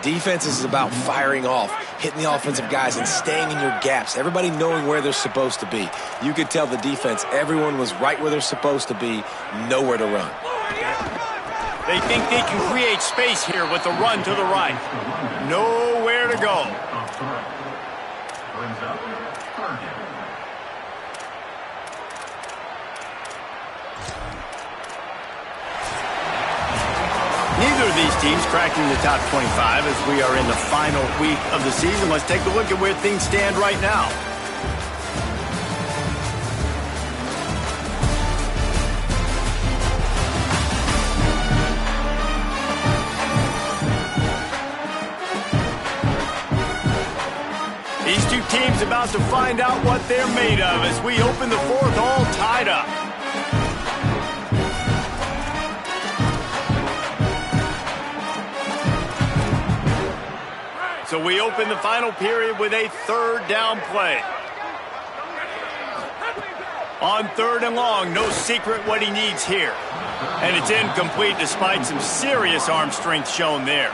Defense is about firing off, hitting the offensive guys, and staying in your gaps. Everybody knowing where they're supposed to be. You could tell the defense, everyone was right where they're supposed to be, nowhere to run. They think they can create space here with the run to the right. Nowhere to go. Neither of these teams cracking the top 25 as we are in the final week of the season. Let's take a look at where things stand right now. These two teams about to find out what they're made of as we open the fourth, all tied up. So we open the final period with a third down play. On 3rd and long, no secret what he needs here. And it's incomplete despite some serious arm strength shown there.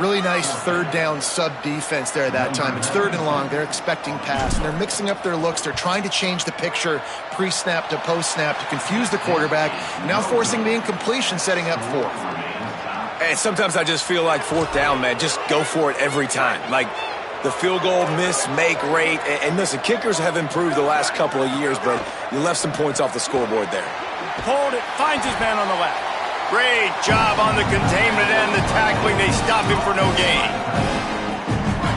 Really nice third down sub-defense there that time. It's 3rd and long. They're expecting pass, and they're mixing up their looks. They're trying to change the picture pre-snap to post-snap to confuse the quarterback, now forcing the incompletion, setting up 4th. And sometimes I just feel like 4th down, man, just go for it every time. Like the field goal miss-make rate. And listen, kickers have improved the last couple of years, but you left some points off the scoreboard there. Hold it, finds his man on the left. Great job on the containment and the tackling. They stop him for no gain.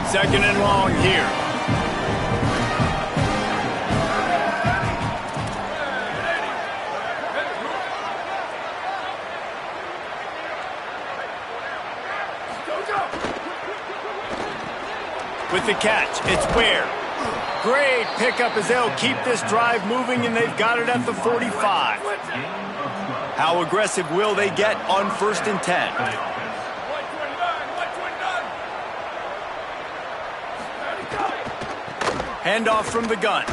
2nd and long here. With the catch, it's Ware. Great pickup as they'll keep this drive moving, and they've got it at the 45. How aggressive will they get on 1st and 10? Handoff from the gun.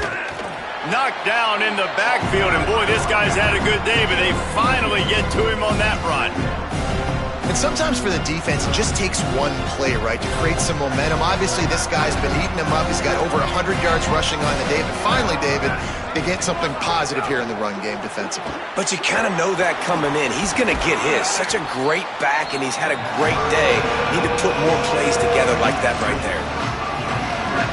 Knocked down in the backfield, and boy, this guy's had a good day, but they finally get to him on that run. And sometimes for the defense, it just takes one play, right, to create some momentum. Obviously, this guy's been eating him up. He's got over 100 yards rushing on the day. But finally, David, they get something positive here in the run game defensively. But you kind of know that coming in. He's going to get his. Such a great back, and he's had a great day. Need to put more plays together like that right there.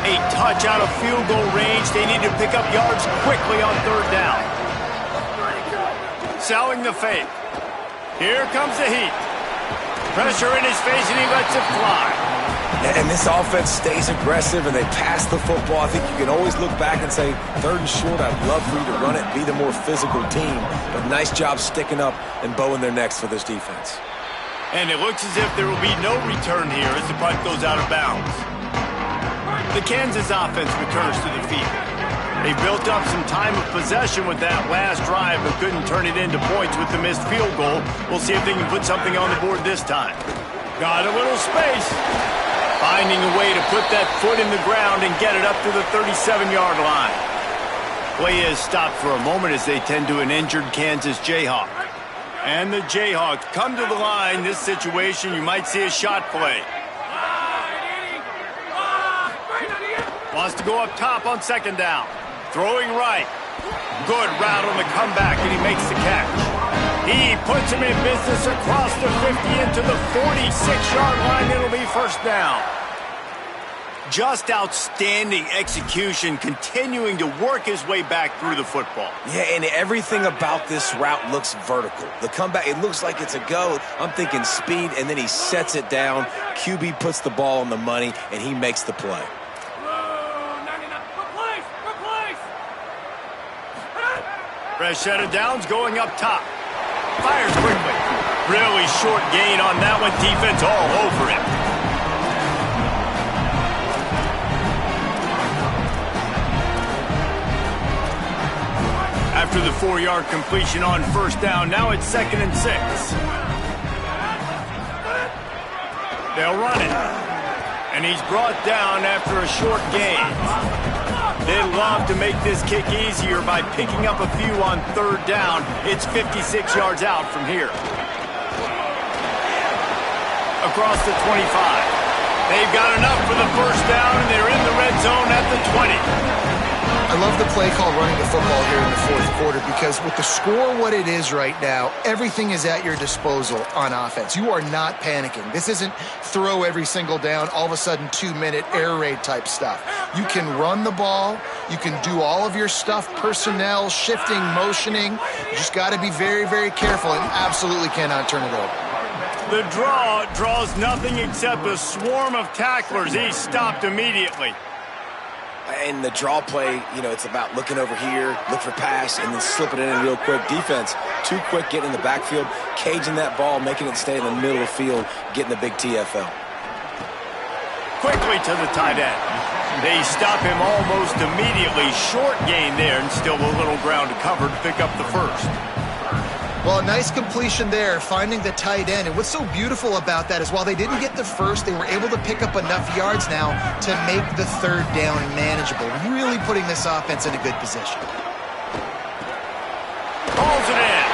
A touch out of field goal range. They need to pick up yards quickly on 3rd down. Selling the fake. Here comes the heat. Pressure in his face, and he lets it fly. And this offense stays aggressive, and they pass the football. I think you can always look back and say, 3rd and short, I'd love for you to run it, be the more physical team. But nice job sticking up and bowing their necks for this defense. And it looks as if there will be no return here as the punt goes out of bounds. The Kansas offense returns to the field. They built up some time of possession with that last drive, but couldn't turn it into points with the missed field goal. We'll see if they can put something on the board this time. Got a little space. Finding a way to put that foot in the ground and get it up to the 37-yard line. Play is stopped for a moment as they tend to an injured Kansas Jayhawk. And the Jayhawks come to the line. This situation, you might see a shot play. Wants to go up top on 2nd down. Throwing right. Good route on the comeback, and he makes the catch. He puts him in business across the 50 into the 46-yard line. It'll be 1st down. Just outstanding execution, continuing to work his way back through the football. Yeah, and everything about this route looks vertical. The comeback, it looks like it's a go. I'm thinking speed, and then he sets it down. QB puts the ball on the money, and he makes the play. Fresh set of downs going up top. Fires quickly. Really short gain on that one. Defense all over him. After the 4-yard completion on first down, now it's 2nd and 6. They'll run it. And he's brought down after a short gain. They love to make this kick easier by picking up a few on 3rd down. It's 56 yards out from here. Across the 25. They've got enough for the first down, and they're in the red zone at the 20. I love the play call running the football here in the 4th quarter because with the score what it is right now, everything is at your disposal on offense. You are not panicking. This isn't throw every single down, all of a sudden 2-minute air raid type stuff. You can run the ball. You can do all of your stuff, personnel, shifting, motioning. You just got to be very, very careful and absolutely cannot turn it over. The draw draws nothing except a swarm of tacklers. He's stopped immediately. And the draw play, it's about looking over here, look for pass, and then slipping it in real quick. Defense, too quick getting in the backfield, caging that ball, making it stay in the middle of the field, getting the big TFL. Quickly to the tight end. They stop him almost immediately. Short gain there, and still a little ground to cover to pick up the first. Well, a nice completion there, finding the tight end. And what's so beautiful about that is while they didn't get the first, they were able to pick up enough yards now to make the 3rd down manageable. Really putting this offense in a good position. Calls it in.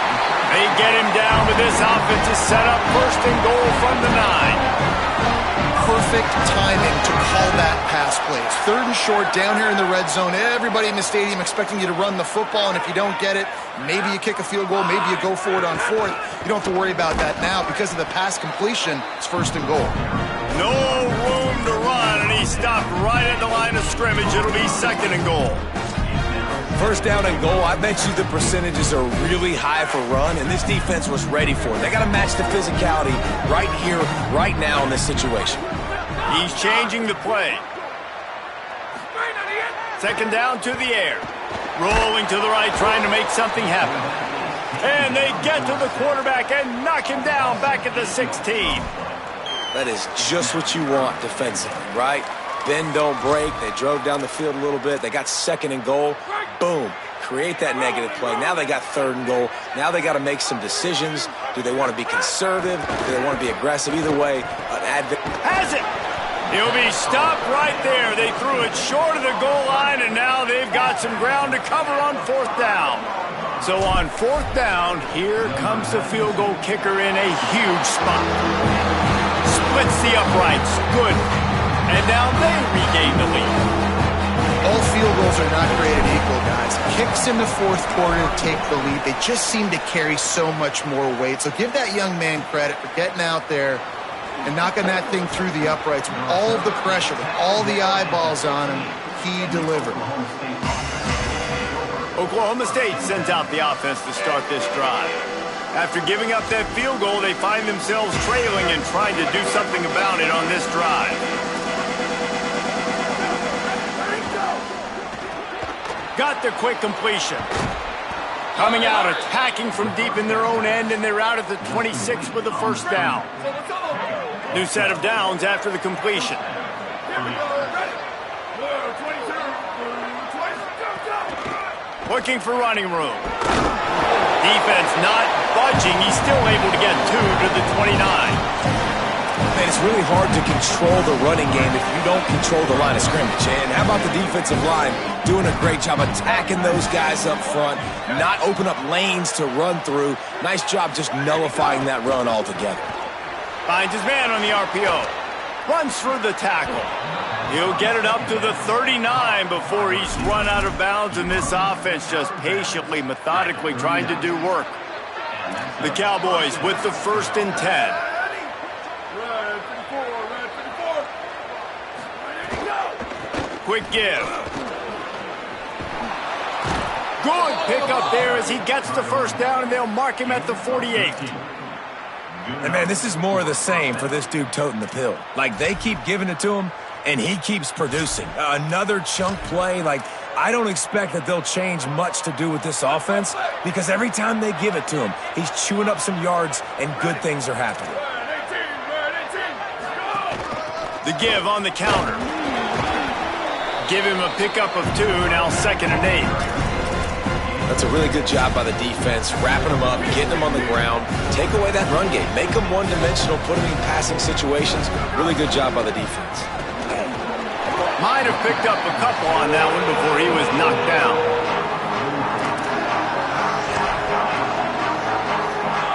They get him down, but this offense is set up 1st and goal from the 9. Perfect timing to call that pass play. It's 3rd and short down here in the red zone. Everybody in the stadium expecting you to run the football, and if you don't get it, maybe you kick a field goal, maybe you go for it on 4th. You don't have to worry about that now. Because of the pass completion, it's 1st and goal. No room to run, and he stopped right at the line of scrimmage. It'll be 2nd and goal. 1st down and goal, I bet you the percentages are really high for run, and this defense was ready for it. They got to match the physicality right here, right now in this situation. He's changing the play. 2nd down to the air. Rolling to the right, trying to make something happen. And they get to the quarterback and knock him down back at the 16. That is just what you want defensively, right? Bend, don't break. They drove down the field a little bit. They got 2nd and goal. Boom. Create that negative play. Now they got 3rd and goal. Now they got to make some decisions. Do they want to be conservative? Do they want to be aggressive? Either way, an advocate has it. He'll be stopped right there. They threw it short of the goal line, and now they've got some ground to cover on 4th down. So on 4th down, here comes the field goal kicker in a huge spot. Splits the uprights. Good. And now they regain the lead. All field goals are not created equal, guys. Kicks in the 4th quarter to take the lead. They just seem to carry so much more weight. So give that young man credit for getting out there and knocking that thing through the uprights with all of the pressure, with all the eyeballs on him. He delivered. Oklahoma State sends out the offense to start this drive. After giving up that field goal, they find themselves trailing and trying to do something about it on this drive. Got the quick completion. Coming out, attacking from deep in their own end, and they're out at the 26 with the 1st down. New set of downs after the completion. Looking for running room. Defense not budging. He's still able to get 2 to the 29. Man, it's really hard to control the running game if you don't control the line of scrimmage. And how about the defensive line doing a great job attacking those guys up front, not open up lanes to run through. Nice job just nullifying that run altogether. Finds his man on the RPO. Runs through the tackle. He'll get it up to the 39 before he's run out of bounds, and this offense just patiently, methodically trying to do work. The Cowboys with the 1st and 10. Quick give. Good pickup there as he gets the 1st down, and they'll mark him at the 48. And man, this is more of the same for this dude toting the pill. Like, they keep giving it to him, and he keeps producing. Another chunk play. Like, I don't expect that they'll change much to do with this offense because every time they give it to him, he's chewing up some yards and good things are happening. The give on the counter. Give him a pickup of 2, now 2nd and 8. That's a really good job by the defense, wrapping them up, getting them on the ground, take away that run game, make them one-dimensional, put them in passing situations. Really good job by the defense. Might have picked up a couple on that one before he was knocked down.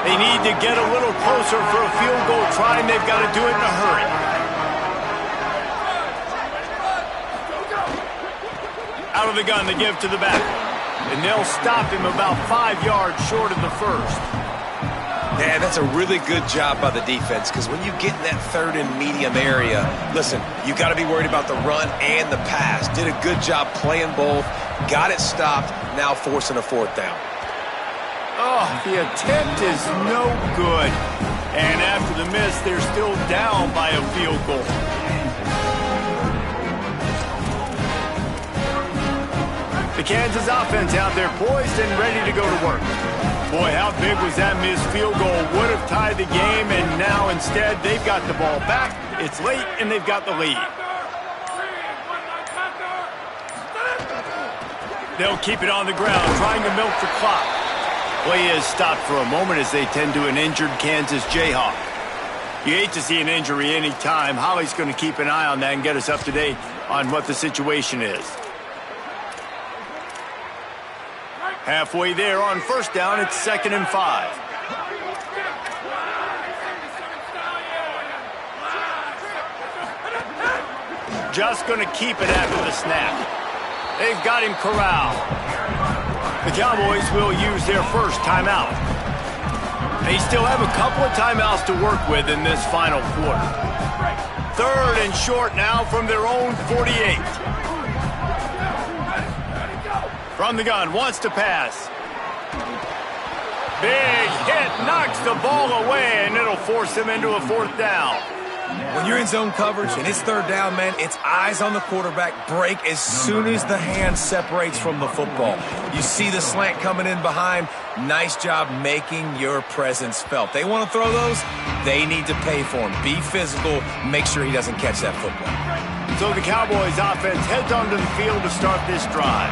They need to get a little closer for a field goal try, and they've got to do it in a hurry. Out of the gun, the give to the back. And they'll stop him about 5 yards short of the first. Yeah, that's a really good job by the defense because when you get in that 3rd and medium area, listen, you got to be worried about the run and the pass. Did a good job playing both, got it stopped, now forcing a 4th down. Oh, the attempt is no good. And after the miss, they're still down by a field goal. The Kansas offense out there poised and ready to go to work. Boy, how big was that missed field goal? Would have tied the game, and now instead they've got the ball back. It's late, and they've got the lead. They'll keep it on the ground, trying to milk the clock. Play is stopped for a moment as they tend to an injured Kansas Jayhawk. You hate to see an injury any time. Holly's going to keep an eye on that and get us up to date on what the situation is. Halfway there on 1st down, it's 2nd and 5. Just going to keep it after the snap. They've got him corralled. The Cowboys will use their first timeout. They still have a couple of timeouts to work with in this final quarter. 3rd and short now from their own 48. From the gun, wants to pass. Big hit, knocks the ball away, and it'll force him into a 4th down. When you're in zone coverage and it's 3rd down, man, it's eyes on the quarterback, break as soon as the hand separates from the football. You see the slant coming in behind. Nice job making your presence felt. They want to throw those, they need to pay for them. Be physical, make sure he doesn't catch that football. So the Cowboys offense heads onto the field to start this drive.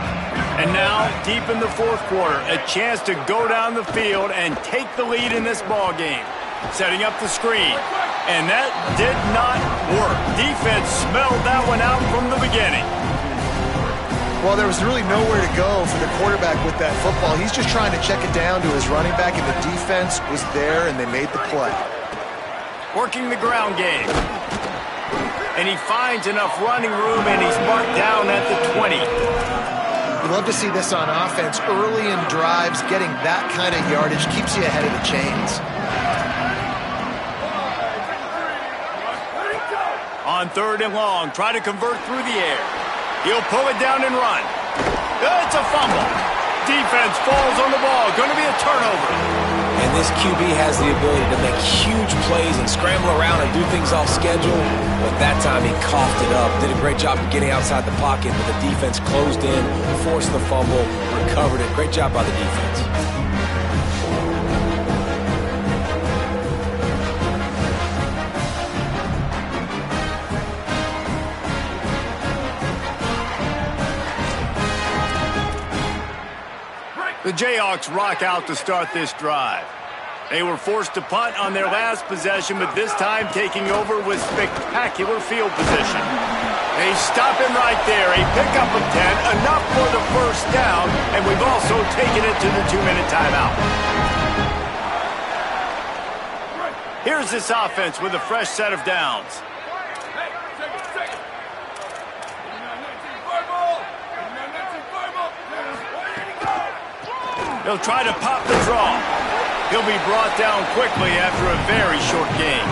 And now, deep in the 4th quarter, a chance to go down the field and take the lead in this ball game. Setting up the screen. And that did not work. Defense smelled that one out from the beginning. Well, there was really nowhere to go for the quarterback with that football. He's just trying to check it down to his running back, and the defense was there, and they made the play. Working the ground game. And he finds enough running room, and he's marked down at the 20. We'd love to see this on offense. Early in drives, getting that kind of yardage keeps you ahead of the chains. On 3rd and long, try to convert through the air. He'll pull it down and run. It's a fumble. Defense falls on the ball. Going to be a turnover. And this QB has the ability to make huge plays and scramble around and do things off schedule. But that time he coughed it up. Did a great job of getting outside the pocket, but the defense closed in, forced the fumble, recovered it. Great job by the defense. The Jayhawks rock out to start this drive. They were forced to punt on their last possession, but this time taking over with spectacular field position. They stop him right there. A pickup of 10, enough for the 1st down, and we've also taken it to the 2-minute timeout. Here's this offense with a fresh set of downs. He'll try to pop the draw. He'll be brought down quickly after a very short game.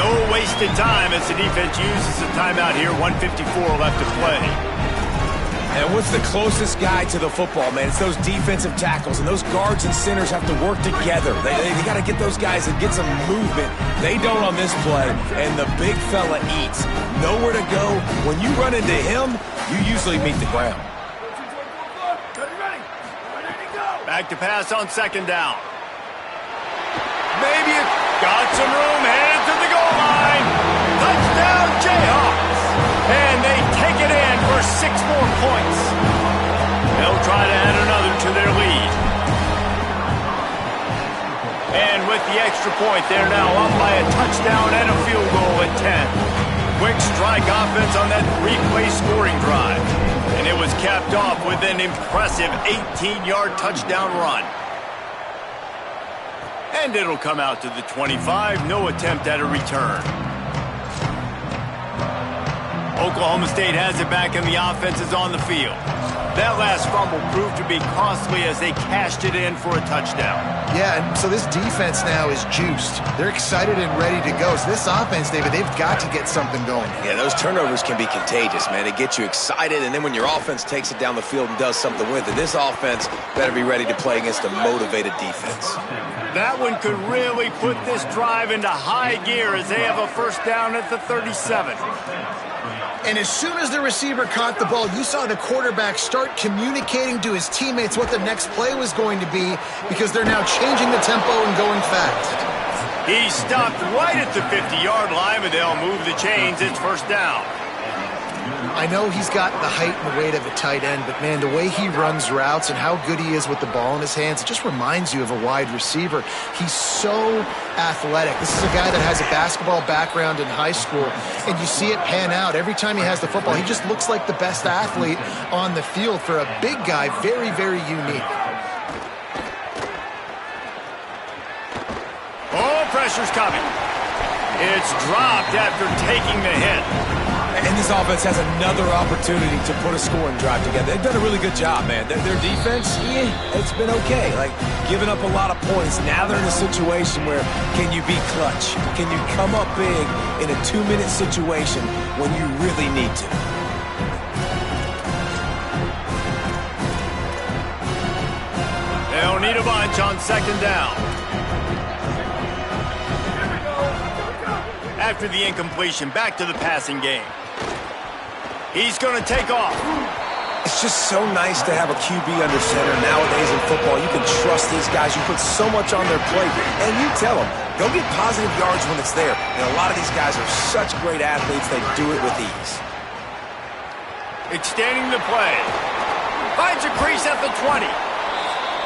No wasted time as the defense uses a timeout here. 1:54 left to play. And what's the closest guy to the football, man? It's those defensive tackles, and those guards and centers have to work together. They got to get those guys and get some movement. They don't on this play, and the big fella eats. Nowhere to go. When you run into him, you usually meet the ground. Back to pass on second down. Maybe it got some room, headed to the goal line. Touchdown, Jayhawks. And they take it in for 6 more points. They'll try to add another to their lead. And with the extra point, they're now up by a touchdown and a field goal at 10. Quick strike offense on that 3-play scoring drive. And it was capped off with an impressive 18-yard touchdown run. And it'll come out to the 25. No attempt at a return. Oklahoma State has it back and the offense is on the field. That last fumble proved to be costly as they cashed it in for a touchdown. Yeah, and so this defense now is juiced. They're excited and ready to go. So this offense, David, they've got to get something going. Yeah, those turnovers can be contagious, man. They get you excited, and then when your offense takes it down the field and does something with it, this offense better be ready to play against a motivated defense. That one could really put this drive into high gear as they have a first down at the 37. And as soon as the receiver caught the ball, you saw the quarterback start communicating to his teammates what the next play was going to be because they're now changing the tempo and going fast. He stopped right at the 50-yard line, but they'll move the chains. It's first down. I know he's got the height and weight of a tight end, but, man, the way he runs routes and how good he is with the ball in his hands, it just reminds you of a wide receiver. He's so athletic. This is a guy that has a basketball background in high school, and you see it pan out. Every time he has the football, he just looks like the best athlete on the field. For a big guy, very, very unique. Oh, pressure's coming. It's dropped after taking the hit. And this offense has another opportunity to put a scoring drive together. They've done a really good job, man. Their defense, it's been okay. Like, giving up a lot of points. Now they're in a situation where can you be clutch? Can you come up big in a 2-minute situation when you really need to? They'll need a bunch on second down. After the incompletion, back to the passing game. He's going to take off. It's just so nice to have a QB under center nowadays in football. You can trust these guys. You put so much on their plate. And you tell them, go get positive yards when it's there. And a lot of these guys are such great athletes, they do it with ease. Extending the play. Finds a crease at the 20.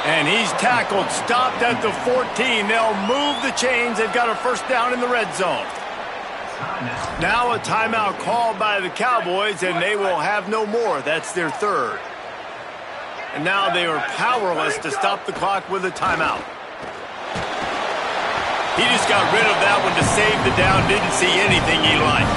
And he's tackled, stopped at the 14. They'll move the chains. They've got a first down in the red zone. Now a timeout called by the Cowboys, and they will have no more. That's their third. And now they are powerless to stop the clock with a timeout. He just got rid of that one to save the down. Didn't see anything he liked.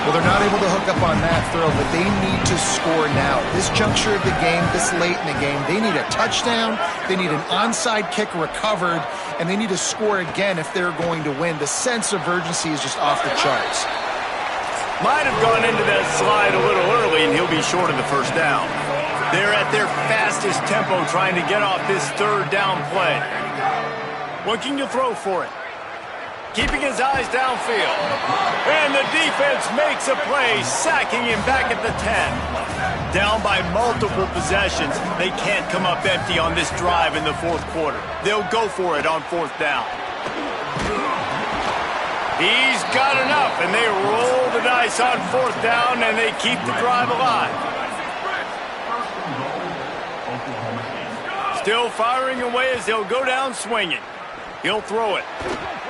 Well, they're not able to hook up on that throw, but they need to score now. This juncture of the game, this late in the game, they need a touchdown, they need an onside kick recovered, and they need to score again if they're going to win. The sense of urgency is just off the charts. Might have gone into that slide a little early, and he'll be short of the first down. They're at their fastest tempo trying to get off this third down play. Looking to throw for it. Keeping his eyes downfield. And the defense makes a play, sacking him back at the 10. Down by multiple possessions. They can't come up empty on this drive in the fourth quarter. They'll go for it on fourth down. He's got enough, and they roll the dice on fourth down, and they keep the drive alive. Still firing away as they'll go down swinging. He'll throw it.